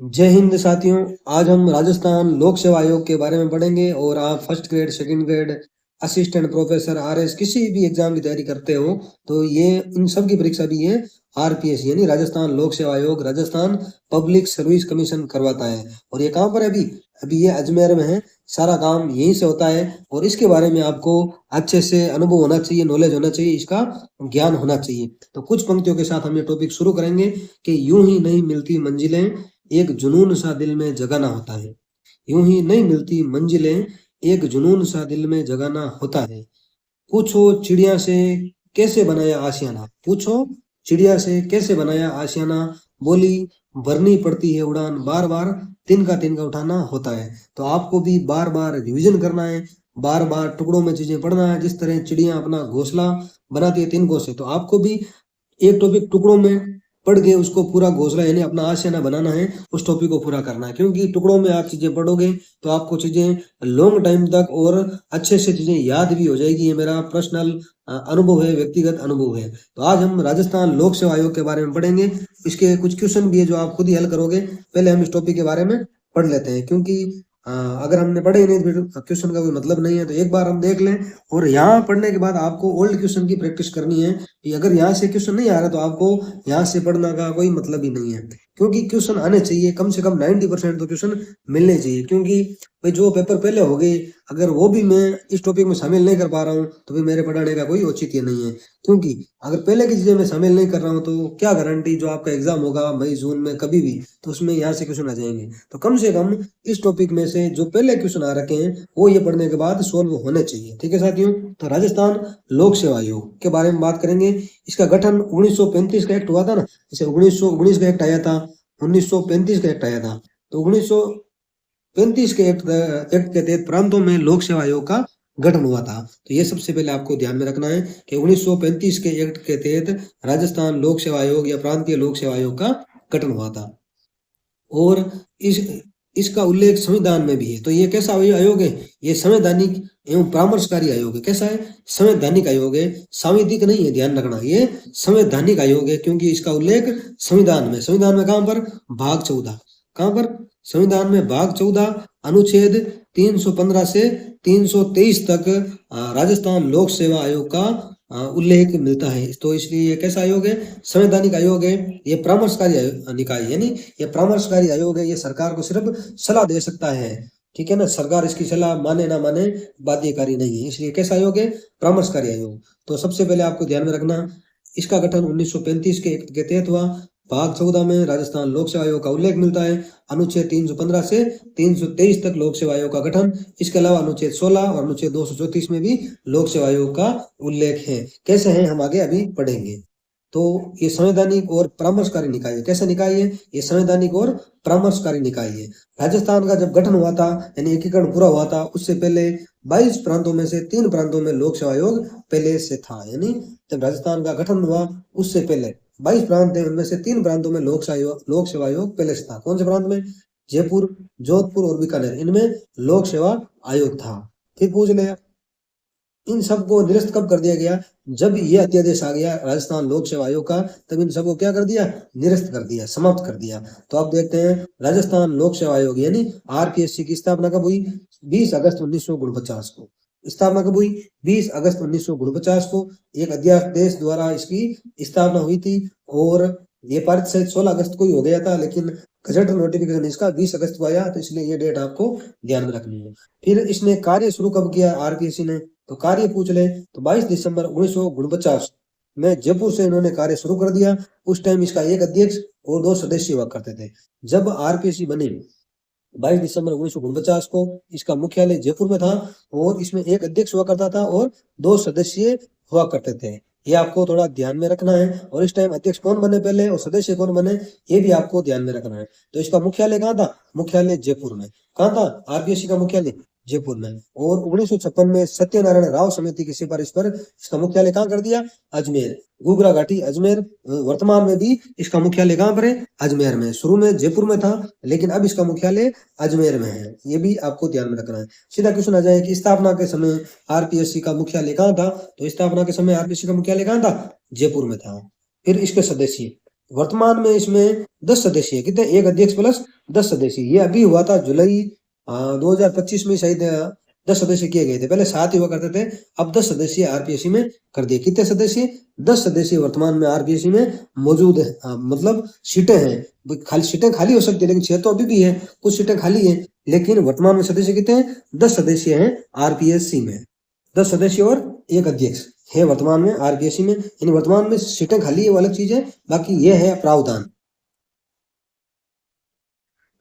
जय हिंद साथियों। आज हम राजस्थान लोक सेवा आयोग के बारे में पढ़ेंगे और आप first grade, second grade, assistant professor, RS किसी भी एग्जाम की तैयारी करते हो तो ये इन सब की परीक्षा भी ये आरपीएस यानी राजस्थान लोक सेवा आयोग, राजस्थान पब्लिक सर्विस कमीशन करवाता है। और ये कहाँ पर है? अभी अभी ये अजमेर में है। सारा काम यहीं से होता है और इसके बारे में आपको अच्छे से अनुभव होना चाहिए, नॉलेज होना चाहिए, इसका ज्ञान होना चाहिए। तो कुछ पंक्तियों के साथ हम ये टॉपिक शुरू करेंगे कि यूं ही नहीं मिलती मंजिलें, एक जुनून सा दिल में जगाना होता है। यूं ही नहीं मिलती मंजिलें, एक जुनून सा दिल में जगाना होता है। पूछो चिड़िया से कैसे बनाया आशियाना, पूछो चिड़िया से कैसे बनाया आशियाना, बोली भरनी पड़ती है उड़ान, बार बार तिनका उठाना होता है। तो आपको भी बार बार रिवीजन करना है, बार बार टुकड़ों में चीजें पढ़ना है। जिस तरह चिड़िया अपना घोंसला बनाती है तिनकों से, तो आपको भी एक टॉपिक टुकड़ों में पढ़ के उसको पूरा घोंसला यानी अपना आशियाना बनाना है, उस टॉपिक को पूरा करना है। क्योंकि टुकड़ों में आप चीजें पढ़ोगे तो आपको चीजें लॉन्ग टाइम तक और अच्छे से चीजें याद भी हो जाएगी। ये मेरा पर्सनल अनुभव है, व्यक्तिगत अनुभव है। तो आज हम राजस्थान लोक सेवा आयोग के बारे में पढ़ेंगे। इसके कुछ क्वेश्चन भी है जो आप खुद ही हल करोगे। पहले हम इस टॉपिक के बारे में पढ़ लेते हैं, क्योंकि अगर हमने पढ़े ही नहीं तो फिर क्वेश्चन का कोई मतलब नहीं है। तो एक बार हम देख लें और यहाँ पढ़ने के बाद आपको ओल्ड क्वेश्चन की प्रैक्टिस करनी है कि अगर यहाँ से क्वेश्चन नहीं आ रहा तो आपको यहाँ से पढ़ने का कोई मतलब ही नहीं है। क्योंकि क्वेश्चन आने चाहिए, कम से कम 90% तो क्वेश्चन मिलने चाहिए। क्योंकि भाई जो पेपर पहले हो गए, अगर वो भी मैं इस टॉपिक में शामिल नहीं कर पा रहा हूँ तो फिर मेरे पढ़ाने का कोई औचित्य नहीं है। क्योंकि अगर पहले की चीजें मैं शामिल नहीं कर रहा हूँ तो क्या गारंटी जो आपका एग्जाम होगा मई जून में कभी भी, तो उसमें यहाँ से क्वेश्चन आ जाएंगे। तो कम से कम इस टॉपिक में से जो पहले क्वेश्चन आ रखे हैं वो ये पढ़ने के बाद सोल्व होने चाहिए। ठीक है साथियों। तो राजस्थान लोक सेवा आयोग के बारे में बात करेंगे। इसका गठन 1935 का एक्ट हुआ था ना, जैसे 1919 का एक्ट आया था, 1935 का एक्ट आया था। तो 1935 के एक्ट के तहत प्रांतों में लोक सेवा आयोग का गठन हुआ था। तो ये सबसे पहले आपको ध्यान में रखना है कि 1935 के एक्ट के तहत राजस्थान लोक सेवा आयोग या प्रांतीय लोक सेवा आयोग का गठन हुआ था। और इस इसका उल्लेख संविधान में भी है। तो ये कैसा आयोग है? ये संवैधानिक एवं परामर्शकारी आयोग है। कैसा है? संवैधानिक आयोग है, सांविधिक नहीं है, ध्यान रखना। ये संवैधानिक आयोग है क्योंकि इसका उल्लेख संविधान में कहां पर? भाग 14। कहां पर? संविधान में भाग 14 अनुच्छेद 315 से 323 तक राजस्थान लोक सेवा आयोग का उल्लेख मिलता है। तो इसलिए ये कैसा आयोग है? संवैधानिक आयोग है। ये परामर्शकारी निकाय है, यानी ये परामर्शकारी आयोग है। ये सरकार को सिर्फ सलाह दे सकता है। ठीक है ना, सरकार इसकी सलाह माने ना माने बाध्यकारी नहीं है। इसलिए कैसा आयोग है? परामर्शकारी आयोग। तो सबसे पहले आपको ध्यान में रखना, इसका गठन 1935 के तहत हुआ। भाग 14 में राजस्थान लोक सेवा आयोग का उल्लेख मिलता है। अनुच्छेद 315 से 323 तक लोक सेवा आयोग का गठन। इसके अलावा अनुच्छेद 16 और अनुच्छेद 234 में भी लोक सेवा आयोग का उल्लेख है। कैसे है हम आगे अभी पढ़ेंगे। तो ये संवैधानिक और परामर्शकारी निकाय है। कैसा निकाय है? ये संवैधानिक और परामर्शकारी निकाय है। राजस्थान का जब गठन हुआ था यानी एकीकरण पूरा हुआ था, उससे पहले 22 प्रांतों में से 3 प्रांतों में लोक सेवा आयोग पहले से था। यानी जब राजस्थान का गठन हुआ उससे पहले 22 प्रांत थे, उनमें से 3 प्रांतों में लोक सेवा आयोग पहले से था। कौन से प्रांत में? जयपुर, जोधपुर और बीकानेर, इनमें लोक सेवा आयोग था। फिर पूछ ले, इन सबको निरस्त कब कर दिया गया? जब ये अध्यादेश आ गया राजस्थान लोक सेवा आयोग का, तब इन सबको क्या कर दिया? निरस्त कर दिया, समाप्त कर दिया। तो आप देखते हैं राजस्थान लोक सेवा आयोग यानी आरपीएससी की स्थापना कब हुई? 20 अगस्त 1949 को। स्थापना कब हुई? 20 अगस्त 1949 को एक अध्यादेश द्वारा इसकी स्थापना हुई थी। और ये पारित शायद 16 अगस्त को ही हो गया था, लेकिन गजट नोटिफिकेशन इसका 20 अगस्त को आया। तो इसलिए ये डेट आपको ध्यान में रखनी है। फिर इसने कार्य शुरू कब किया आरपीएससी ने? तो कार्य पूछ ले तो 22 दिसंबर 1949 में जयपुर से इन्होंने कार्य शुरू कर दिया। उस टाइम इसका एक अध्यक्ष और 2 सदस्य हुआ करते थे। जब आरपीएससी बनी 22 दिसंबर 1949 को, इसका मुख्यालय जयपुर में था और इसमें एक अध्यक्ष हुआ करता था और 2 सदस्य हुआ करते थे। ये आपको थोड़ा ध्यान में रखना है। और इस टाइम अध्यक्ष कौन बने पहले और सदस्य कौन बने, ये भी आपको ध्यान में रखना है। तो इसका मुख्यालय कहाँ था? मुख्यालय जयपुर में। कहाँ था आरपीएससी का मुख्यालय? जयपुर में। और 1956 में सत्यनारायण राव समिति की सिफारिश पर इसका मुख्यालय कहाँ कर दिया? अजमेर, गुगरा घाटी अजमेर। वर्तमान में भी इसका मुख्यालय कहाँ पर है? अजमेर में। शुरू में जयपुर में था लेकिन अब इसका मुख्यालय अजमेर में है। ये भी आपको ध्यान में रखना है। सीधा क्वेश्चन आ जाए कि स्थापना के समय आरपीएससी का मुख्यालय कहाँ था? तो स्थापना के समय आरपीएससी का मुख्यालय कहाँ था? जयपुर में था। फिर इसके सदस्य वर्तमान में इसमें 10 सदस्य है, कितने, एक अध्यक्ष प्लस 10 सदस्य। ये अभी हुआ था जुलाई 2025 में शायद 10 सदस्य किए गए थे, पहले 7 ही हुआ करते थे, अब 10 सदस्य आरपीएससी में कर दिए। कितने सदस्य, 10 सदस्य वर्तमान में आरपीएससी में मौजूद है। मतलब सीटें हैं, खाली सीटें खाली हो सकती है, लेकिन 6 तो अभी भी है, कुछ सीटें खाली है, लेकिन वर्तमान में सदस्य कितने हैं, 10 सदस्य हैं आरपीएससी में, 10 सदस्य और एक अध्यक्ष है वर्तमान में आरपीएससी में। यानी वर्तमान में सीटें खाली है वो अलग चीज है, बाकी ये है प्रावधान।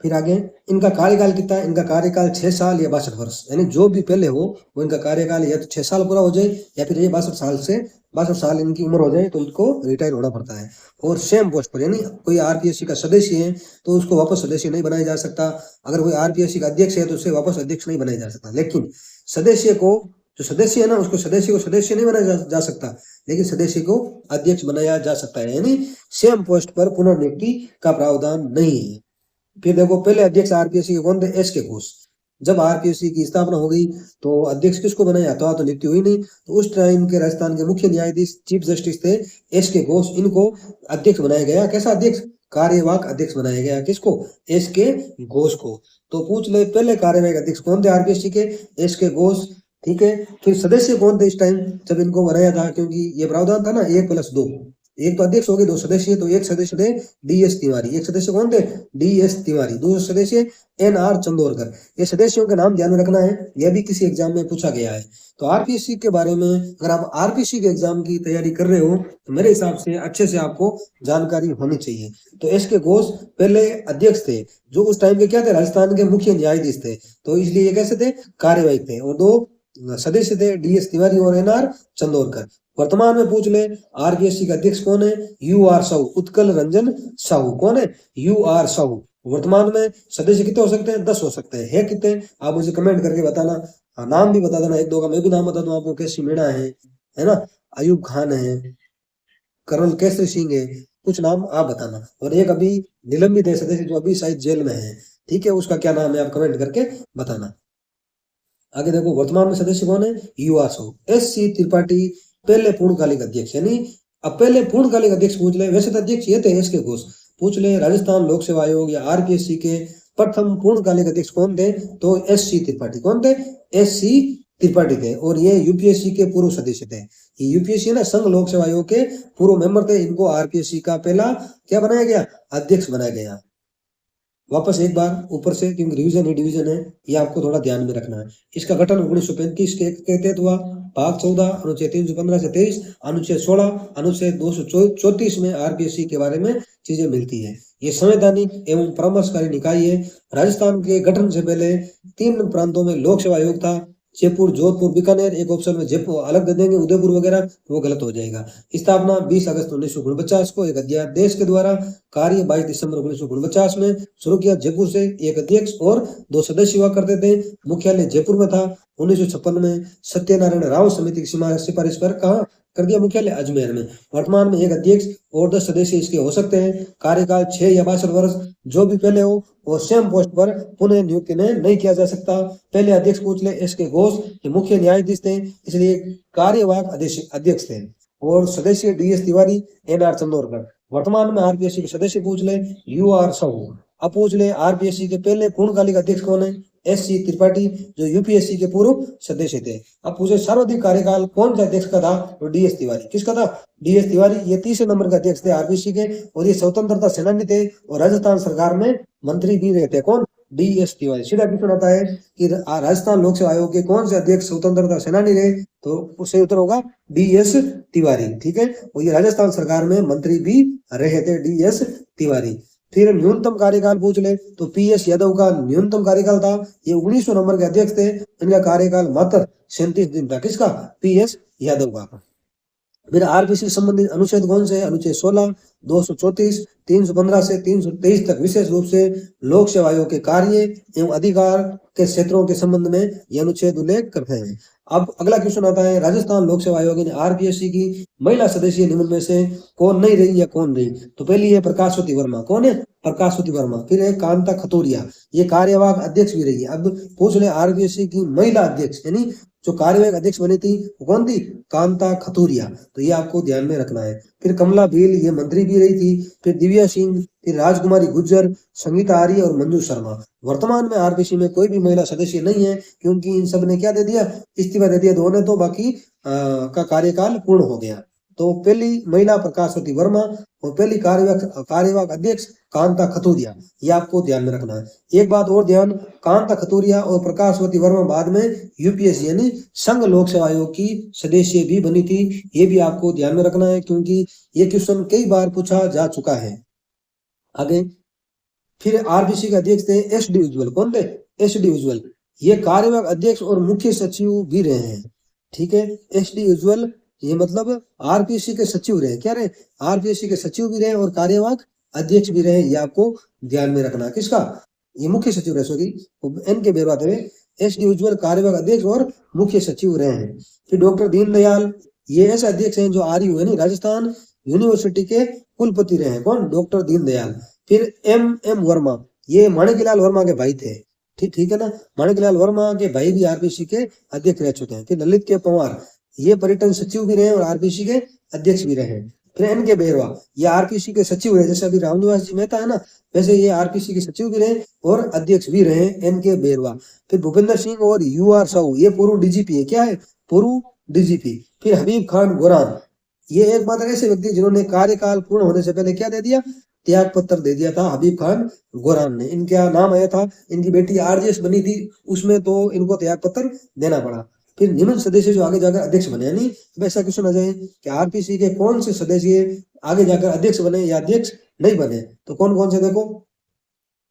फिर आगे इनका कार्यकाल कितना है, इनका कार्यकाल 6 साल या 62 वर्ष, यानी जो भी पहले हो वो इनका कार्यकाल या तो 6 साल पूरा हो जाए या फिर ये 62 साल इनकी उम्र हो जाए तो इनको रिटायर होना पड़ता है। और सेम पोस्ट पर, यानी कोई आरपीएससी का सदस्य है तो उसको वापस सदस्य नहीं बनाया जा सकता, अगर कोई आरपीएससी का अध्यक्ष है तो उसे वापस अध्यक्ष नहीं बनाया जा सकता। लेकिन सदस्य को, जो सदस्य है ना, उसको सदस्य को सदस्य नहीं बनाया जा सकता, लेकिन सदस्य को अध्यक्ष बनाया जा सकता है, यानी सेम पोस्ट पर पुनर्नियुक्ति का प्रावधान नहीं है। फिर देखो पहले अध्यक्ष आरपीएससी के कौन थे, एस के घोष। जब आरपीएससी की स्थापना हो गई तो अध्यक्ष किसको बनाया, तो नियुक्ति हुई नहीं, तो उस टाइम के राजस्थान के मुख्य न्यायाधीश चीफ जस्टिस थे एस के घोष, इनको अध्यक्ष बनाया गया। कैसा अध्यक्ष, कार्यवाहक अध्यक्ष बनाया गया, किसको, एस के घोष को। तो पूछ ले पहले कार्यवाहक अध्यक्ष कौन थे आरपीएससी के, एस के घोष, ठीक है। फिर सदस्य कौन थे इस टाइम जब इनको बनाया था, क्योंकि ये प्रावधान था ना 1+2, एक तो अध्यक्ष हो गए, 2 सदस्य, तो एक सदस्य थे डीएस तिवारी, एक सदस्य कौन थे, डीएस तिवारी, दूसरे सदस्य एनआर चंदोरकर। ये सदस्यों के नाम ध्यान में रखना है, यह भी किसी एग्जाम में पूछा गया है। तो आरपीएससी के बारे में अगर आप आरपीएससी के एग्जाम की तैयारी कर रहे हो तो मेरे हिसाब से अच्छे से आपको जानकारी होनी चाहिए। तो एस के घोष पहले अध्यक्ष थे, जो उस टाइम के क्या थे, राजस्थान के मुख्य न्यायाधीश थे, तो इसलिए ये कैसे थे, कार्यवाहक थे। और 2 सदस्य थे डीएस तिवारी और एनआर चंदोरकर। वर्तमान में पूछ ले आरपीएससी का अध्यक्ष कौन है, यू आर साहू, उत्कल रंजन साहू। कौन है, यू आर साहू। वर्तमान में सदस्य कितने हो सकते हैं, 10 हो सकते हैं, है कितने, आप मुझे कमेंट करके बताना। नाम भी बता देना, 1-2 का मैं भी नाम बता दूं आपको, कैसी मीणा है ना, अयूब खान है, कर्नल केसरी सिंह है, कुछ नाम आप बताना। और एक अभी निलंबित है सदस्य जो अभी शायद जेल में है, ठीक है, उसका क्या नाम है आप कमेंट करके बताना। आगे देखो वर्तमान में सदस्य कौन है, U R Sahu. S C Tripathi पहले पूर्णकालिक अध्यक्ष, यानी अब पहले पूर्णकालिक अध्यक्ष पूछ ले, वैसे तो अध्यक्ष ये थे एस के घोष। पूछ ले राजस्थान लोक सेवा आयोग या आरपीएससी के प्रथम पूर्णकालिक अध्यक्ष कौन थे, तो एस सी त्रिपाठी। कौन थे, एस सी त्रिपाठी थे। और ये यूपीएससी के पूर्व सदस्य थे। ये यूपीएससी ना संघ लोक सेवा आयोग के पूर्व मेंबर थे, इनको आरपीएससी का पहला क्या बनाया गया, अध्यक्ष बनाया गया। वापस एक बार ऊपर से, क्योंकि रिवीजन ही डिवीजन है, ये आपको थोड़ा ध्यान में रखना है। इसका गठन 1935 के तहत हुआ। भाग 14 अनुच्छेद 315 से 23, अनुच्छेद 16, अनुच्छेद 234 में आरपीएससी के बारे में चीजें मिलती है। ये संवैधानिक एवं परामर्शकारी निकाय है। राजस्थान के गठन से पहले 3 प्रांतों में लोक सेवा आयोग था, जयपुर, जोधपुर, बीकानेर। एक ऑप्शन में जयपुर अलग दे देंगे, उदयपुर वगैरह, वो गलत हो जाएगा। स्थापना 20 अगस्त 1949 को एक अध्यादेश के द्वारा। कार्य 22 दिसंबर 1949 में शुरू किया। जयपुर से एक अध्यक्ष और 2 सदस्य हुआ करते थे। मुख्यालय जयपुर में था। 1956 में सत्यनारायण राव समिति की सिफारिश पर कहा कर दिया मुख्यालय अजमेर में। वर्तमान में एक अध्यक्ष और 10 सदस्य इसके हो सकते हैं। कार्यकाल 6 या 62 वर्ष, जो भी पहले हो वो सेम पोस्ट पर पुनः नियुक्ति नहीं किया जा सकता। पहले अध्यक्ष पूछ ले, एस के घोष ये मुख्य न्यायाधीश थे, इसलिए कार्यवाहक अध्यक्ष थे। और सदस्य डीएस तिवारी, एनआर चंदोरकर। वर्तमान में आरपीएससी के सदस्य पूछ ले, यू आर साहू। अब पूछ ले आरपीएससी के पहले पूर्णकालिक अध्यक्ष कौन है, एस सी त्रिपाठी, जो यूपीएससी के पूर्व सदस्य थे। अब पूछे सर्वाधिक कार्यकाल कौन सा अध्यक्ष का था, तो डीएस तिवारी। किसका था, डीएस तिवारी। ये 30 नंबर का अध्यक्ष थे आरपीएससी के, और ये स्वतंत्रता सेनानी थे और राजस्थान सरकार में मंत्री भी रहे थे। कौन, डीएस तिवारी। सीधा क्वेश्चन आता है कि राजस्थान लोक सेवा आयोग के कौन से अध्यक्ष स्वतंत्रता सेनानी रहे, तो उससे उत्तर होगा डीएस तिवारी, ठीक है। और ये राजस्थान सरकार में मंत्री भी रहे थे, डीएस तिवारी। फिर न्यूनतम कार्यकाल पूछ ले, तो पीएस यादव का न्यूनतम कार्यकाल था। ये 1900 नंबर के अध्यक्ष थे, इनका कार्यकाल मात्र 37 दिन था। किसका, पीएस यादव का। फिर आरपीएससी संबंधित अनुच्छेद कौन से, अनुच्छेद 16, 234, 315 से 323 तक विशेष रूप से लोक सेवा आयोग के कार्य एवं अधिकार के क्षेत्रों के संबंध में यह अनुच्छेद उल्लेख करते हैं। अब अगला क्वेश्चन आता है, राजस्थान लोक सेवा आयोग ने आरपीएससी की महिला सदस्य निम्न में से कौन नहीं रही या कौन रही, तो पहली है प्रकाशवती वर्मा। कौन है, प्रकाशवती वर्मा। फिर है कांता खतोरिया, ये कार्यवाहक अध्यक्ष भी रही है। अब पूछ ले आरपीएससी की महिला अध्यक्ष, यानी जो कार्यवाहक अध्यक्ष बनी थी वो कौन थी, कांता खतूरिया। तो ये आपको ध्यान में रखना है। फिर कमला भील, ये मंत्री भी रही थी, फिर दिव्या सिंह, फिर राजकुमारी गुज्जर, संगीता आर्य और मंजू शर्मा। वर्तमान में आरपीसी में कोई भी महिला सदस्य नहीं है, क्योंकि इन सब ने क्या दे दिया, इस्तीफा दे दिया। दो ने तो, बाकी का कार्यकाल पूर्ण हो गया। तो पहली महिला प्रकाशवती वर्मा और पहली कार्यवाहक अध्यक्ष कांता खतूरिया, ये आपको ध्यान में रखना है। एक बात और ध्यान, कांता खतूरिया और प्रकाशवती वर्मा बाद में यूपीएससी यानी संघ लोक सेवा आयोग की सदस्य भी बनी थी। ये भी आपको ध्यान में रखना है, क्योंकि ये क्वेश्चन कई बार पूछा जा चुका है। आगे फिर आरबीसी के अध्यक्ष थे एस डी उज्ज्वल। कौन थे? एस डी उज्ज्वल। ये कार्यवाहक अध्यक्ष और मुख्य सचिव भी रहे हैं। ठीक है, एस डी उज्ज्वल ये मतलब आरपीसी के सचिव रहे। क्या रहे? आरपीसी के सचिव भी रहे और कार्यवाहक अध्यक्ष भी रहे। ये आपको ध्यान में रखना। किसका? ये मुख्य सचिव रहे, सॉरी एन के बेरवा थे। एस डी उज्ज्वल कार्यवाहक अध्यक्ष और मुख्य सचिव रहे हैं। फिर डॉक्टर दीनदयाल, ये ऐसे अध्यक्ष हैं जो आरयू यानी राजस्थान यूनिवर्सिटी के कुलपति रहे हैं। कौन? डॉक्टर दीनदयाल। फिर एम एम वर्मा, ये माणिकलाल वर्मा के भाई थे। ठीक है ना, माणिकलाल वर्मा के भाई भी आरपीसी के अध्यक्ष रह चुके हैं। फिर ललित के पंवार, ये पर्यटन सचिव भी रहे और आरपीसी के अध्यक्ष भी रहे। फिर एन के बेरवा, ये आरपीसी के सचिव रहे। जैसे अभी रामनिवास जी मेहता है ना, वैसे ये आरपीसी के सचिव भी रहे और अध्यक्ष भी रहे, एन के बेरवा। फिर भूपेंद्र सिंह और यू आर साहू, ये पूर्व डीजीपी है। क्या है? पूर्व डीजीपी। फिर हबीब खान गोरान, ये एकमात्र ऐसे व्यक्ति जिन्होंने कार्यकाल पूर्ण होने से पहले क्या दे दिया? त्याग पत्र दे दिया था, हबीब खान गोरान ने। इनका नाम आया था, इनकी बेटी आरजेएस बनी थी, उसमें तो इनको त्याग पत्र देना पड़ा। फिर निम्न सदस्य जो आगे जाकर अध्यक्ष बने, यानी ऐसा क्वेश्चन आ जाए कि आरपीसी के कौन से सदस्य आगे जाकर अध्यक्ष बने या अध्यक्ष नहीं बने, तो कौन कौन से? देखो,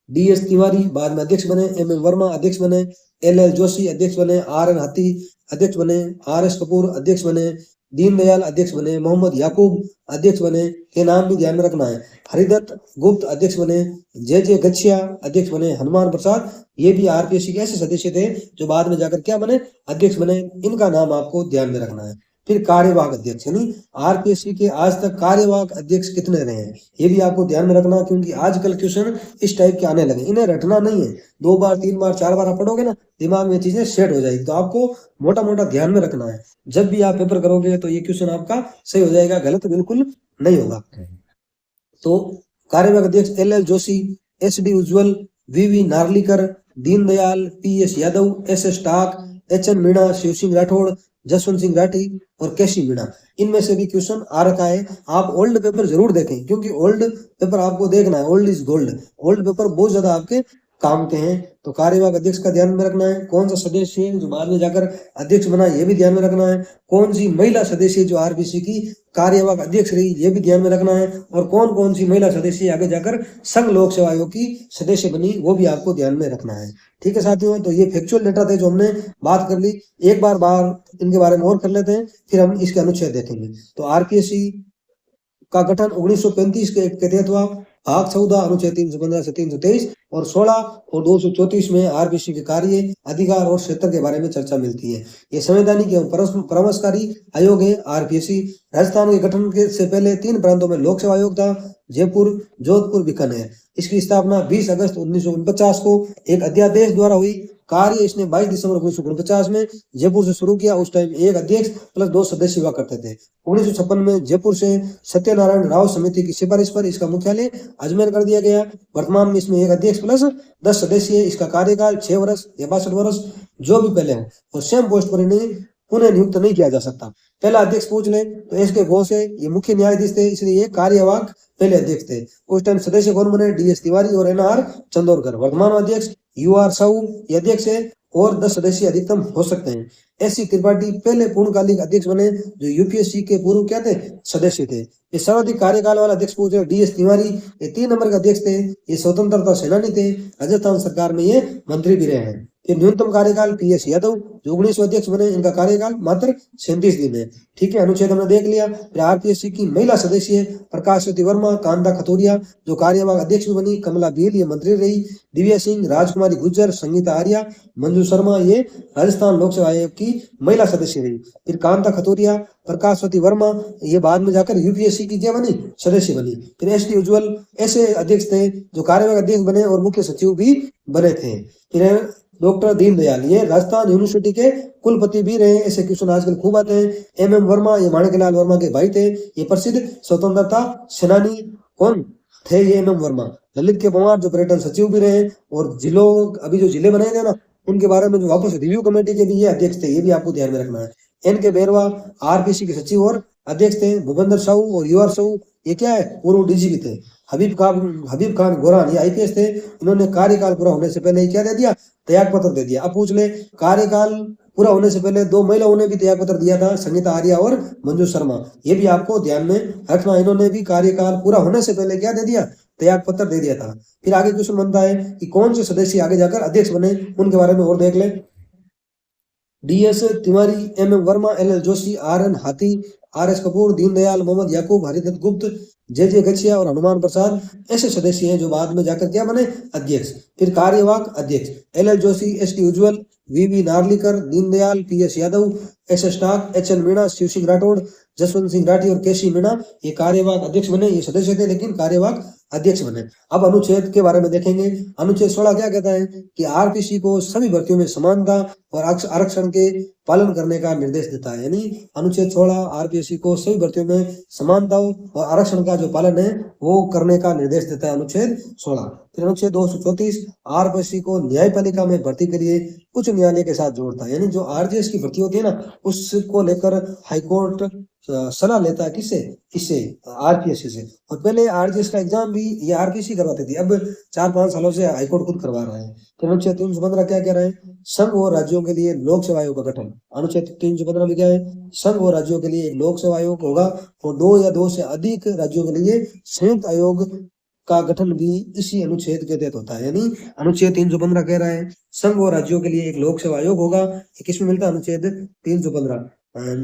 डीएस तिवारी बाद में अध्यक्ष बने, एम एम वर्मा अध्यक्ष बने, एल एल जोशी अध्यक्ष बने, आर एन हाथी अध्यक्ष बने, आर एस कपूर अध्यक्ष बने, दीनदयाल अध्यक्ष बने, मोहम्मद याकूब अध्यक्ष बने, के नाम भी ध्यान में रखना है। हरिदत्त गुप्त अध्यक्ष बने, जे जे गच्छिया अध्यक्ष बने, हनुमान प्रसाद, ये भी आरपीएससी के ऐसे सदस्य थे जो बाद में जाकर क्या बने? अध्यक्ष बने। इनका नाम आपको ध्यान में रखना है। फिर कार्यवाहक अध्यक्ष, यानी आरपीएससी के आज तक कार्यवाहक अध्यक्ष कितने रहे हैं, ये भी आपको ध्यान में रखना, क्योंकि आजकल क्वेश्चन इस टाइप के आने लगे। इन्हें रटना नहीं है, 2 बार 3 बार 4 बार आप पढ़ोगे ना, दिमाग में चीजें सेट हो जाएगी। तो आपको मोटा मोटा ध्यान में रखना है, जब भी आप पेपर करोगे तो ये क्वेश्चन आपका सही हो जाएगा, गलत बिल्कुल नहीं होगा। तो कार्यवाहक अध्यक्ष L L Joshi, S D Ujjwal, V Narlikar, Deendayal, P S Yadav, S S Tak, H N Meena, Shiv Singh Rathore, Jaswant Singh Rathi और कैसी मीणा, इनमें से भी क्वेश्चन आ रखा है। आप ओल्ड पेपर जरूर देखें, क्योंकि ओल्ड पेपर आपको देखना है। Old is gold. Old paper बहुत ज्यादा आपके काम के हैं। तो कार्यवाहक अध्यक्ष का ध्यान में रखना है। कौन सा सदस्य है जो बाद में जाकर अध्यक्ष बना, ये भी ध्यान में रखना है। कौन सी महिला सदस्य जो आरबीसी की कार्यवाहक अध्यक्ष रही, ये भी ध्यान में रखना है। और कौन कौन सी महिला सदस्य आगे जाकर संघ लोक सेवा आयोग की सदस्य बनी, वो भी आपको ध्यान में रखना है। ठीक है साथियों, तो ये फैक्चुअल डेटा थे जो हमने बात कर ली। एक बार इनके बारे में और कर लेते हैं, फिर हम इसके अनुच्छेद देखेंगे। तो आरपीएससी का गठन 1935 के तहत हुआ। भाग 14 अनुच्छेद 315 से 323 और 16 और 234 में आरबीसी के कार्य, अधिकार और क्षेत्र के बारे में चर्चा मिलती है। ये संवैधानिक एवं परामर्शकारी आयोग है आरपीएससी। राजस्थान के गठन से पहले 3 प्रांतों में लोक सेवा आयोग था, जयपुर, जोधपुर, बीकानेर। इसकी स्थापना 20 अगस्त 1949 को एक अध्यादेश द्वारा हुई। कार्य इसने 22 दिसंबर 1949 में जयपुर से शुरू किया। उस टाइम एक अध्यक्ष प्लस 2 सदस्य हुआ करते थे। 1956 में जयपुर से सत्यनारायण राव समिति की सिफारिश पर इसका मुख्यालय अजमेर कर दिया गया। वर्तमान में इसमें एक अध्यक्ष प्लस 10 सदस्य है। इसका कार्यकाल 6 वर्ष या 62 वर्ष जो भी पहले हो, और सेम पोस्ट पर इन्हें पुनः नियुक्त नहीं किया जा सकता। पहला अध्यक्ष पूछ ले तो एस के घोष है, ये मुख्य न्यायाधीश थे, इसलिए ये कार्यवाहक पहले अध्यक्ष थे। उस टाइम सदस्य कौन बने? डीएस तिवारी और एनआर चंदोरकर। वर्तमान अध्यक्ष यूआर साहू ये अध्यक्ष है और 10 सदस्य अधिकतम हो सकते हैं। एस.सी. त्रिपाठी पहले पूर्णकालिक अध्यक्ष बने, जो यूपीएससी के पूर्व क्या थे? सदस्य थे। ये सर्वाधिक कार्यकाल वाला अध्यक्ष पूछे डीएस तिवारी, ये 3 नंबर के अध्यक्ष थे। ये स्वतंत्रता सेनानी थे, राजस्थान सरकार में ये मंत्री भी रहे हैं। ये न्यूनतम कार्यकाल पीएस यादव जो 19 अध्यक्ष बने, इनका कार्यकाल मात्र 37 दिन है। ठीक है, अनुच्छेद हमने देख लिया। फिर आरपीएससी की महिला सदस्य प्रकाशवती वर्मा, कांता खतौरिया जो कार्यवाहक अध्यक्ष भी बनी, कमला भील ये मंत्री रही, दिव्या सिंह, राजकुमारी गुज्जर, संगीता आर्या, मंजू शर्मा ये राजस्थान लोक सेवा आयोग की महिला सदस्य रही। फिर कांता खतौरिया, प्रकाशवती वर्मा ये बाद में जाकर यूपीएससी की क्या बनी? सदस्य बनी। फिर एस डी उज्ज्वल ऐसे अध्यक्ष थे जो कार्यवाहक अध्यक्ष बने और मुख्य सचिव भी बने थे। फिर डॉक्टर दीनदयाल, ये राजस्थान यूनिवर्सिटी के कुलपति भी रहे। ऐसे क्वेश्चन आजकल खूब आते हैं। एम एम वर्मा, ये माणिकलाल वर्मा के भाई थे। ये प्रसिद्ध स्वतंत्रता सेनानी कौन थे? ये एम एम वर्मा। ललित के पंवार जो पर्यटन सचिव भी रहे, और जिलों, अभी जो जिले बनाए गए ना, उनके बारे में जो वापस रिव्यू कमेटी के भी ये अध्यक्ष थे, ये भी आपको ध्यान में रखना है। एन के बेरवा आरपीसी के सचिव और अध्यक्ष थे। भूपेंद्र साहू और यूआर साहू, ये क्या है, पूर्व डीजीपी थे। हबीब खान गोरान, ये आईपीएस थे। इन्होंने कार्यकाल पूरा होने से पहले ही क्या दे दिया, त्याग पत्र दे दिया। अब पूछ ले, कार्यकाल पूरा होने से पहले दो महिलाओं ने भी त्याग पत्र दिया था, संगीता आर्या और मंजू शर्मा। ये भी आपको ध्यान में रखना। इन्होंने भी कार्यकाल पूरा होने से पहले क्या दे दिया, त्याग पत्र दे दिया था। फिर आगे क्वेश्चन बनता है कि कौन से सदस्य आगे जाकर अध्यक्ष बने, उनके बारे में और देख ले। D S Tiwari, M M Verma, L L Joshi, R N Hathi, R S Kapoor, Deendayal, Mohammad Yakub, Haridatt Gupt, J जे गछिया और हनुमान प्रसाद ऐसे सदस्य हैं जो बाद में जाकर क्या बने, अध्यक्ष। फिर कार्यवाहक अध्यक्ष L L Joshi, S T Ujjwal, V V Narlikar, Deendayal, P S Yadav, S S Tak, H N Meena, Shiv Singh Rathore, Jaswant Singh Rathi और केसी मीणा, ये कार्यवाहक अध्यक्ष बने। ये सदस्य थे लेकिन कार्यवाहक अध्यक्ष बने। अब अनुच्छेद के बारे में देखेंगे। अनुच्छेद 16 क्या कहता है कि आरपीसी को सभी भर्तियों में समानता और आरक्षण के पालन करने का निर्देश देता है। यानी अनुच्छेद 16 आरपीएससी को सभी भर्तियों में समानता और आरक्षण का जो पालन है वो करने का निर्देश देता है, अनुच्छेद 16। फिर अनुच्छेद 234 आरपीएससी को न्यायपालिका में भर्ती के लिए उच्च न्यायालय के साथ जोड़ता है। यानी जो आरजेएस की भर्ती होती है ना, उसको लेकर हाईकोर्ट सलाह लेता है, किससे, इससे आरपीएससी से। और पहले आरजेएस का एग्जाम भी ये आरपीएससी करवाती थी, अब 4-5 सालों से हाईकोर्ट खुद करवा रहा है। तो अनुच्छेद 315 क्या कह रहा है, संघ और राज्यों के लिए लोक सेवा आयोग का गठन। अनुच्छेद 315 में क्या है, संघ और राज्यों के लिए एक लोक सेवा आयोग होगा, और 2 या 2 से अधिक राज्यों के लिए संयुक्त आयोग का गठन भी इसी अनुच्छेद के तहत होता है। यानी अनुच्छेद 315 कह रहा है संघ और राज्यों के लिए एक लोक सेवा आयोग होगा। ये किसमें मिलता है, अनुच्छेद 315।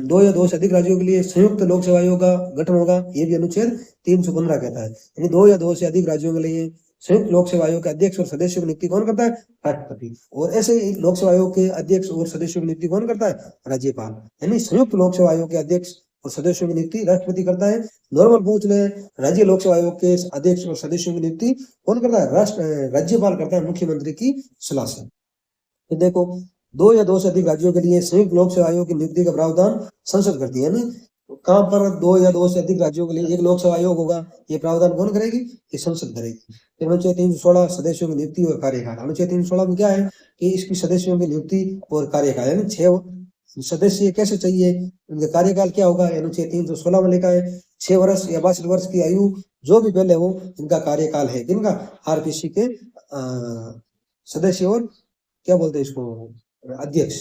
2 या 2 से अधिक राज्यों के लिए संयुक्त लोक सेवा आयोग का गठन होगा, ये भी अनुच्छेद 315 कहता है। यानी 2 या 2 से अधिक राज्यों के लिए संयुक्त लोक सेवा आयोग के अध्यक्ष और सदस्यों की नियुक्ति कौन करता है, राष्ट्रपति। और ऐसे ही लोक सेवा आयोग के अध्यक्ष और सदस्यों की नियुक्ति कौन करता है, राज्यपाल। यानी संयुक्त लोक सेवा आयोग के अध्यक्ष और सदस्यों की नियुक्ति राष्ट्रपति करता है। नॉर्मल पूछ ले, राज्य लोक सेवा आयोग के अध्यक्ष और सदस्यों की नियुक्ति कौन करता है, राज्यपाल करता है, मुख्यमंत्री की सलाह से। तो देखो, 2 या 2 से अधिक राज्यों के लिए संयुक्त लोक सेवा आयोग की नियुक्ति का प्रावधान संसद करती है। यानी कहां पर 2 या 2 से अधिक राज्यों के लिए एक लोक सेवा आयोग होगा, ये प्रावधान कौन करेगी, ये संसद करेगी। फिर अनुच्छेद 316 सदस्यों की नियुक्ति और कार्यकाल। अनुच्छेद 316 में क्या है कि इसकी सदस्यों की नियुक्ति और कार्यकाल, यानी 6 सदस्य कैसे चाहिए, उनका कार्यकाल क्या होगा। अनुच्छेद 316 में लिखा है 6 वर्ष या 62 वर्ष की आयु जो भी पहले हो, इनका कार्यकाल है। किनका, आरपीसी के सदस्य और क्या बोलते हैं इसको, अध्यक्ष।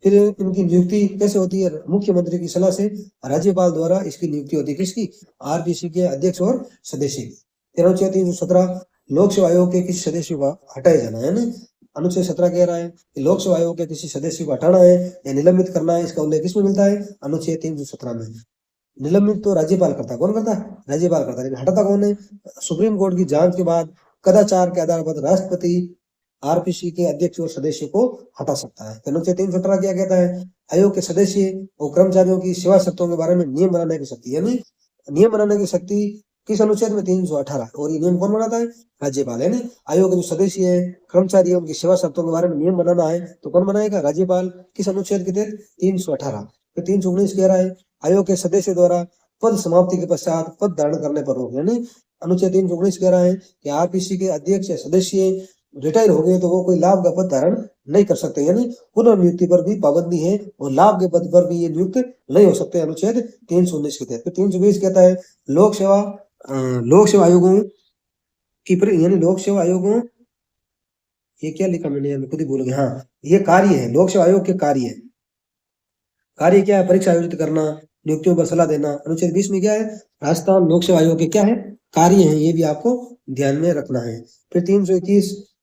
फिर इनकी नियुक्ति कैसे होती है, मुख्यमंत्री की सलाह से राज्यपाल द्वारा इसकी नियुक्ति होती है, किसकी, आरपीसी के अध्यक्ष और सदस्य की। फिर अनुच्छेद 317 लोक सेवा आयोग के किसी सदस्य को हटाए जाना है। यानी अनुच्छेद 17 कह रहा है कि लोक सेवा आयोग के किसी सदस्य को हटाना है या निलंबित करना है, इसका उल्लेख किसमें मिलता है, अनुच्छेद 317 में। निलंबित तो राज्यपाल करता है, कौन करता है, राज्यपाल करता है, लेकिन हटाता कौन है, सुप्रीम कोर्ट की जांच के बाद कदाचार के आधार पर राष्ट्रपति आरपीसी के अध्यक्ष और सदस्य को हटा सकता है। अनुच्छेद 317 क्या कहता है, आयोग के सदस्य और कर्मचारियों की सेवा शर्तों के बारे में नियम बनाने की शक्ति। यानी नियम बनाने की शक्ति किस अनुच्छेद में, 318। और ये नियम कौन बनाता है, राज्यपाल। यानी आयोग के जो सदस्य है, कर्मचारी है, उनकी सेवा शर्तों के बारे में नियम बनाना है तो कौन बनाएगा, राज्यपाल। किस अनुच्छेद के तहत, 318। फिर 319 कह रहा है आयोग के सदस्य द्वारा पद समाप्ति के पश्चात पद धारण करने पर रोक। यानी अनुच्छेद 319 कह रहा है कि आरपीसी के अध्यक्ष या सदस्य रिटायर हो गए तो वो कोई लाभ का पद धारण नहीं कर सकते। यानी पुनर्नियुक्ति पर भी पाबंदी है और लाभ के पद पर भी ये नियुक्त नहीं हो सकते, अनुच्छेद 319 के तहत। 320 कहता है लोक सेवा आयोगों की यानी लोक सेवा आयोगों, ये क्या लिखा मैंने, खुद ही भूल गया। हाँ, ये कार्य है, लोक सेवा आयोग के कार्य है। कार्य क्या है, परीक्षा आयोजित करना, नियुक्तियों पर सलाह देना। अनुच्छेद 20 में क्या है, राजस्थान लोक सेवा आयोग के क्या है, कार्य है, ये भी आपको ध्यान में रखना है। फिर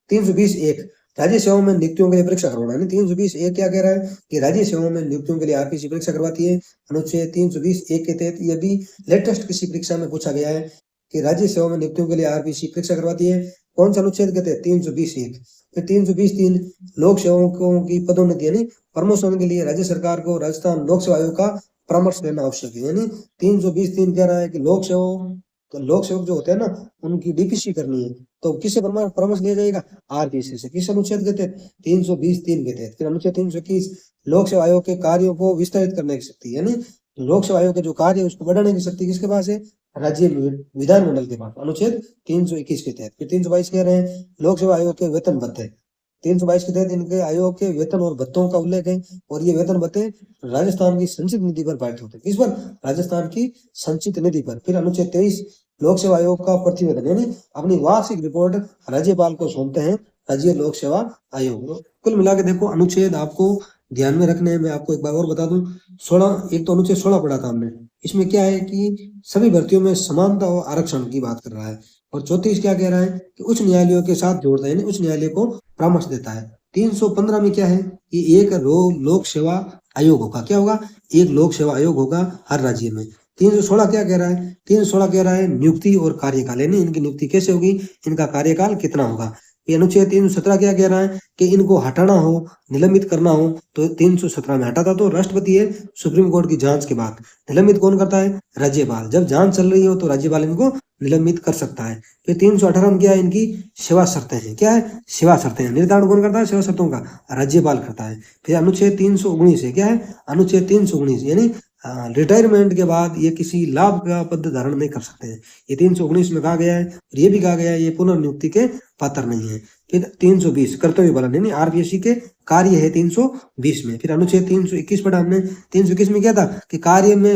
320(1) राज्य सेवाओं में नियुक्तियों के लिए परीक्षा करवाना। यानी 320(1) क्या कह रहा है कि राज्य सेवाओं में नियुक्तियों के लिए आरपीसी परीक्षा करवाती है। अनुच्छेद 320(1) के तहत ये भी लेटेस्ट किसी परीक्षा में पूछा गया है कि राज्य सेवाओं में नियुक्तियों के लिए आरपीसी परीक्षा करवाती है। कौन सा अनुच्छेद के तहत, 320(1). फिर 320(3) लोक सेवकों की पदोन्नति यानी प्रमोशन के लिए राज्य सरकार को राजस्थान लोक सेवा आयोग का परामर्श लेना आवश्यक है। यानी 320(3) कह रहा है कि लोक सेवाओं लोक सेवक जो होते हैं ना, उनकी डीपीसी करनी है, तो किससे परामर्श लिया जाएगा? आरपीसी से। किस अनुच्छेद के तहत? 320(3) के तहत। फिर अनुच्छेद 321, लोक सेवा आयोग के कार्यों को विस्तारित करने की शक्ति, यानी लोक सेवा आयोग के जो कार्य है उसको बढ़ाने की शक्ति किसके पास है? राज्य विधानमंडल के पास, अनुच्छेद 321 के तहत। फिर 322 कह रहे हैं लोक सेवा आयोग के वेतन भत्ते। 322 के तहत इनके आयोग के वेतन और भत्तों का उल्लेख है, और ये वेतन भत्ते राजस्थान की संचित निधि पर पारित होते हैं। किस पर? राजस्थान की संचित निधि पर। फिर अनुच्छेद 23, लोक सेवा आयोग का प्रतिवेदन, यानी अपनी वार्षिक रिपोर्ट राज्यपाल को सौंपते हैं राज्य लोक सेवा आयोग। कुल मिला के देखो अनुच्छेद आपको ध्यान में रखने हैं। मैं आपको एक बार और बता दूं, 16, एक तो अनुच्छेद 16 पढ़ा था हमने, इसमें क्या है कि सभी भर्तियों में समानता और आरक्षण की बात कर रहा है। और 34 क्या कह रहा है कि उच्च न्यायालयों के साथ जोड़ता है, यानी उच्च न्यायालय को परामर्श देता है। 315 में क्या है कि एक लोक सेवा आयोग होगा। क्या होगा? एक लोक सेवा आयोग होगा हर राज्य में। 316 क्या कह रहा है? 316 कह रहा है नियुक्ति और कार्यकाल, यानी इनकी नियुक्ति कैसे होगी, इनका कार्यकाल कितना होगा। ये अनुच्छेद 317 क्या कह रहा है कि इनको हटाना हो, निलंबित करना हो तो 317 में हटाता तो राष्ट्रपति है, सुप्रीम कोर्ट की जांच के बाद। निलंबित कौन करता है? राज्यपाल। जब जांच चल रही हो तो राज्यपाल इनको निलंबित कर सकता है। फिर 318 में क्या है? इनकी सेवा शर्तें हैं। क्या है? सेवा शर्तें हैं। निर्धारण कौन करता है सेवा शर्तों का? राज्यपाल करता है। फिर अनुच्छेद 319 है। क्या है? अनुच्छेद 319 यानी रिटायरमेंट के बाद ये किसी लाभ का पद धारण नहीं कर सकते हैं। ये 319 में कहा गया है, और ये भी कहा गया है ये पुनर्नियुक्ति के पात्र नहीं है। फिर 320 कर्तव्य पालन, यानी आरपीएससी के कार्य है 320 में। फिर अनुच्छेद 321 पढ़ा हमने। 321 में क्या था कि कार्य में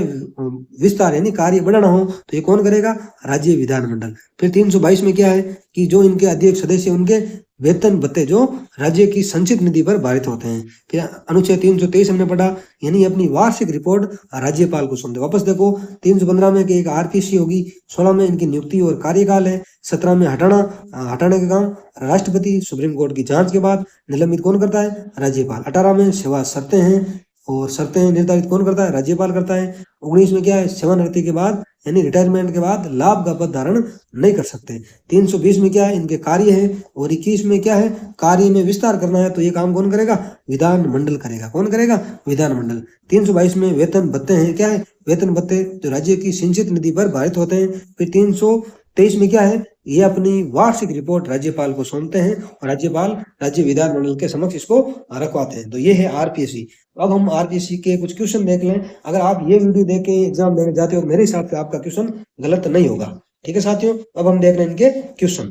विस्तार, यानी कार्य बढ़ाना हो तो ये कौन करेगा? राज्य विधानमंडल। फिर 322 में क्या है कि जो इनके अध्यक्ष सदस्य उनके वेतन भत्ते जो राज्य की संचित निधि पर भारित होते हैं। फिर अनुच्छेद 323 हमने पढ़ा, यानी अपनी वार्षिक रिपोर्ट राज्यपाल को सौंपते। वापस देखो 315 में कि एक आरपीसी होगी, 16 में इनकी नियुक्ति और कार्यकाल है, 17 में हटाने का काम राष्ट्रपति, सुप्रीम कोर्ट की जांच के बाद। निलंबित कौन करता है? राज्यपाल। 18 में सेवा शर्तें हैं, और शर्तें निर्धारित कौन करता है? राज्यपाल करता है। 19 में क्या है? सेवानिवृत्ति के बाद, यानी रिटायरमेंट के बाद लाभ का पद धारण नहीं कर सकते। 320 में क्या है? इनके कार्य है। और 21 में क्या है? कार्य में विस्तार करना है तो ये काम कौन करेगा? विधानमंडल करेगा। कौन करेगा? विधानमंडल। 322 में वेतन भत्ते हैं। क्या है? वेतन भत्ते जो राज्य की सिंचित निधि पर भारित होते हैं। फिर 323 में क्या है? ये अपनी वार्षिक रिपोर्ट राज्यपाल को सौंपते हैं, और राज्यपाल राज्य विधानमंडल के समक्ष इसको रखवाते हैं। तो ये है आरपीएससी। अब हम आरपीएससी के कुछ क्वेश्चन देख लें। अगर आप ये वीडियो देख के एग्जाम देने जाते हो तो मेरे हिसाब से आपका क्वेश्चन गलत नहीं होगा। ठीक है साथियों, अब हम देख रहे हैं इनके क्वेश्चन।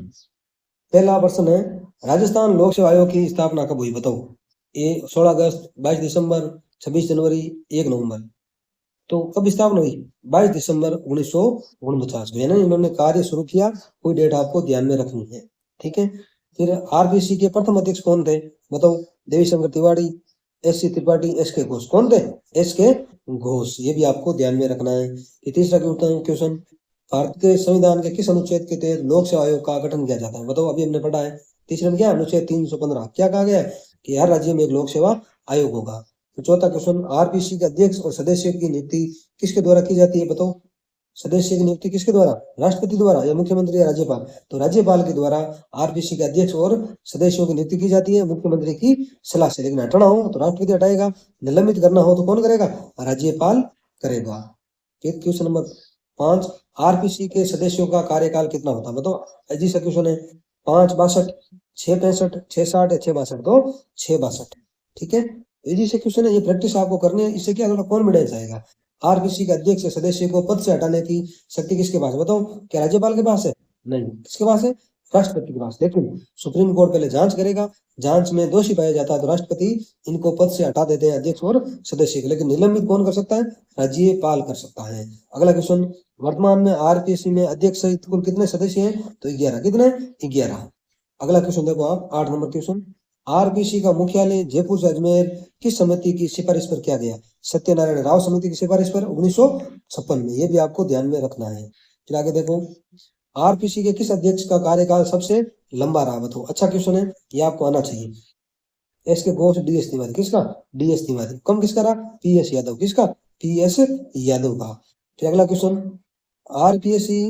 पहला प्रश्न है, राजस्थान लोक सेवा आयोग की स्थापना कब हुई? बताओ। ए 16 अगस्त, 22 दिसंबर, 26 जनवरी, 1 नवंबर। तो कब स्थापना हुई? 22 दिसंबर 1949 को, यानी इन्होंने कार्य शुरू किया। कोई डेट आपको ध्यान में रखनी है। ठीक है। फिर आरबीसी के प्रथम अध्यक्ष कौन थे? बताओ। देवी शंकर तिवारी, एस.सी. त्रिपाठी, एस.के. घोष। कौन थे? एस.के. घोष। ये भी आपको ध्यान में रखना है। तीसरा क्वेश्चन, भारत के संविधान के किस अनुच्छेद के तहत लोक सेवा आयोग का गठन किया जाता है? बताओ, अभी हमने पढ़ा है। तीसरे में क्या है? अनुच्छेद 315। क्या कहा गया है कि हर राज्य में एक लोक सेवा आयोग होगा। तो चौथा क्वेश्चन, आरपीसी के अध्यक्ष और सदस्य की नियुक्ति किसके द्वारा की जाती है? बताओ। सदस्य की नियुक्ति किसके द्वारा? राष्ट्रपति द्वारा, या मुख्यमंत्री, या राज्यपाल? तो राज्यपाल के द्वारा आरपीसी के अध्यक्ष और सदस्यों की नियुक्ति की जाती है मुख्यमंत्री की सलाह से। लेकिन हटाना हो तो राष्ट्रपति हटाएगा, निलंबित करना हो तो कौन करेगा? राज्यपाल करेगा। फिर क्वेश्चन नंबर 5, आरपीसी के सदस्यों का कार्यकाल कितना होता है? बताओ। अजीब सा क्वेश्चन है। 562, 665, 660 या 662? तो 662। ठीक है। इजी से क्वेश्चन है, ये प्रैक्टिस आपको करनी है। इससे क्या थोड़ा कॉन्फिडेंस आएगा। आरबीसी के अध्यक्ष सदस्य को पद से हटाने की शक्ति किसके पास है? बताओ। क्या राज्यपाल के पास है? नहीं। किसके पास है? राष्ट्रपति के पास। लेकिन सुप्रीम कोर्ट पहले जांच करेगा, जांच में दोषी पाया जाता है तो राष्ट्रपति इनको पद से हटा देते हैं, अध्यक्ष और सदस्य को। लेकिन निलंबित कौन कर सकता है? राज्यपाल कर सकता है। अगला क्वेश्चन, वर्तमान में आरपीसी में अध्यक्ष सहित कुल कितने सदस्य हैं? तो 11। कितने? 11। अगला क्वेश्चन देखो आप, 8 नंबर क्वेश्चन, आरबीसी का मुख्यालय जयपुर से अजमेर किस समिति की सिफारिश पर किया गया? सत्यनारायण राव समिति की सिफारिश पर 1956 में। ये भी आपको ध्यान में रखना है। फिर आगे देखो, आरपीसी के किस अध्यक्ष का कार्यकाल सबसे लंबा रहा? बताओ। अच्छा क्वेश्चन है, ये आपको आना चाहिए। एस.के. घोष, डी.एस. तिवारी। किसका? डी.एस. तिवारी। कम किसका रहा? पी.एस. यादव। किसका? पी.एस. यादव का। फिर अगला क्वेश्चन, आरपीएससी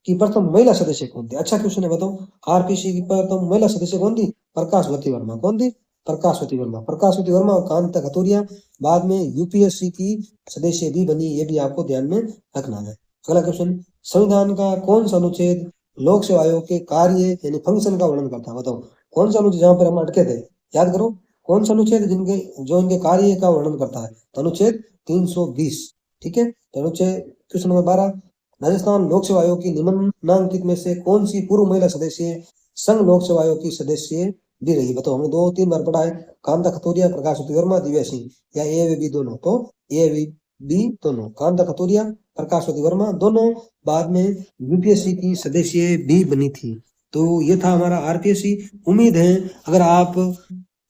की प्रथम महिला सदस्य कौन थी? अच्छा क्वेश्चन है, बताओ। आरपीसी की प्रथम महिला सदस्य कौन थी? प्रकाशवती वर्मा। कौन थी? प्रकाशवती वर्मा। प्रकाशवती वर्मा और कांता खतूरिया बाद में यूपीएससी की सदस्य भी बनी। ये भी आपको ध्यान में रखना है। अगला क्वेश्चन, संविधान का कौन सा अनुच्छेद लोक सेवा आयोग के कार्य यानी फंक्शन का वर्णन करता है? बताओ कौन सा अनुच्छेद, जहां पर हम अटके थे, याद करो कौन सा अनुच्छेद जिनके जो इनके कार्य का वर्णन करता है? तो अनुच्छेद 320। ठीक है, तो अनुच्छेद क्वेश्चन नंबर 12, राजस्थान लोक सेवा आयोग की निम्नलिखित में से कौन सी पूर्व महिला सदस्य संघ लोक सेवा आयोग की सदस्य भी रही? बताओ, हमने 2-3 बार पढ़ा है, कांता खतोरिया, प्रकाशवती वर्मा, दिव्या सिंह, या ए व बी दोनों? तो ए व बी दोनों, कांता खतोरिया, प्रकाशवती वर्मा दोनों बाद में यूपीएससी की सदस्य भी बनी थी। तो ये था हमारा आरपीएससी। उम्मीद है अगर आप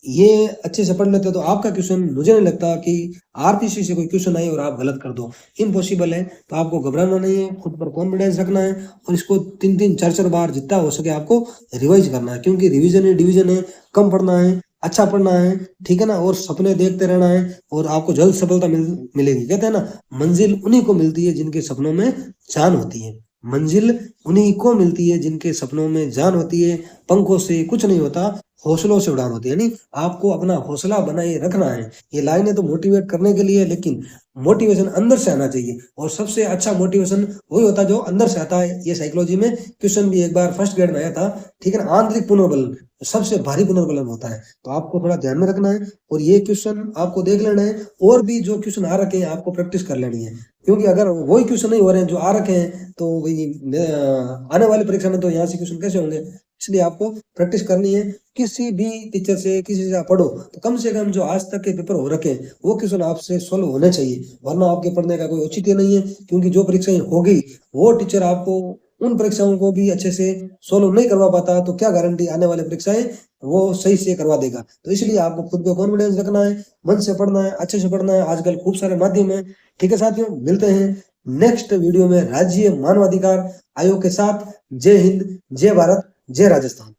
ये अच्छे से पढ़ लेते हो तो आपका क्वेश्चन, मुझे नहीं लगता कि आरपीएससी से कोई क्वेश्चन आए और आप गलत कर दो, इम्पॉसिबल है। तो आपको घबराना नहीं है, खुद पर कॉन्फिडेंस रखना है और इसको 3-3 4-4 बार जितना हो सके आपको रिवाइज करना है, क्योंकि रिवीजन है, डिवीजन है, कम पढ़ना है, अच्छा पढ़ना है, ठीक है ना, और सपने देखते रहना है और आपको जल्द सफलता मिलेगी। कहते हैं ना, मंजिल उन्हीं को मिलती है जिनके सपनों में जान होती है। मंजिल उन्हीं को मिलती है जिनके सपनों में जान होती है। पंखों से कुछ नहीं होता, हौसलों से उड़ान होती है। यानी आपको अपना हौसला बनाए रखना है। ये लाइनें तो मोटिवेट करने के लिए, लेकिन मोटिवेशन अंदर से आना चाहिए और सबसे अच्छा मोटिवेशन वही होता है जो अंदर से आता है। ये साइकोलॉजी में क्वेश्चन भी एक बार फर्स्ट ग्रेड में आया था, ठीक है ना। आंतरिक पुनर्बल सबसे भारी पुनर्बलन होता है, तो आपको थोड़ा ध्यान में रखना है और ये क्वेश्चन आपको देख लेना है। और भी जो क्वेश्चन आ रखे हैं आपको प्रैक्टिस कर लेनी है, क्योंकि अगर वही क्वेश्चन नहीं हो रहे हैं जो आ रखे हैं तो वही आने वाली परीक्षा में तो यहाँ से क्वेश्चन कैसे होंगे। इसलिए आपको प्रैक्टिस करनी है। किसी भी टीचर से, किसी से आप पढ़ो तो कम से कम जो आज तक के पेपर हो रखे हैं वो क्वेश्चन आपसे सोल्व होने चाहिए, वरना आपके पढ़ने का कोई औचित्य नहीं है। क्योंकि जो परीक्षाएं हो गई वो टीचर आपको उन परीक्षाओं को भी अच्छे से सोल्व नहीं करवा पाता, तो क्या गारंटी आने वाली परीक्षाएं वो सही से करवा देगा। तो इसलिए आपको खुद पे कॉन्फिडेंस रखना है, मन से पढ़ना है, अच्छे से पढ़ना है। आजकल खूब सारे माध्यम है। ठीक है साथियों, मिलते हैं नेक्स्ट वीडियो में राज्य मानवाधिकार आयोग के साथ। जय हिंद, जय भारत, जय राजस्थान।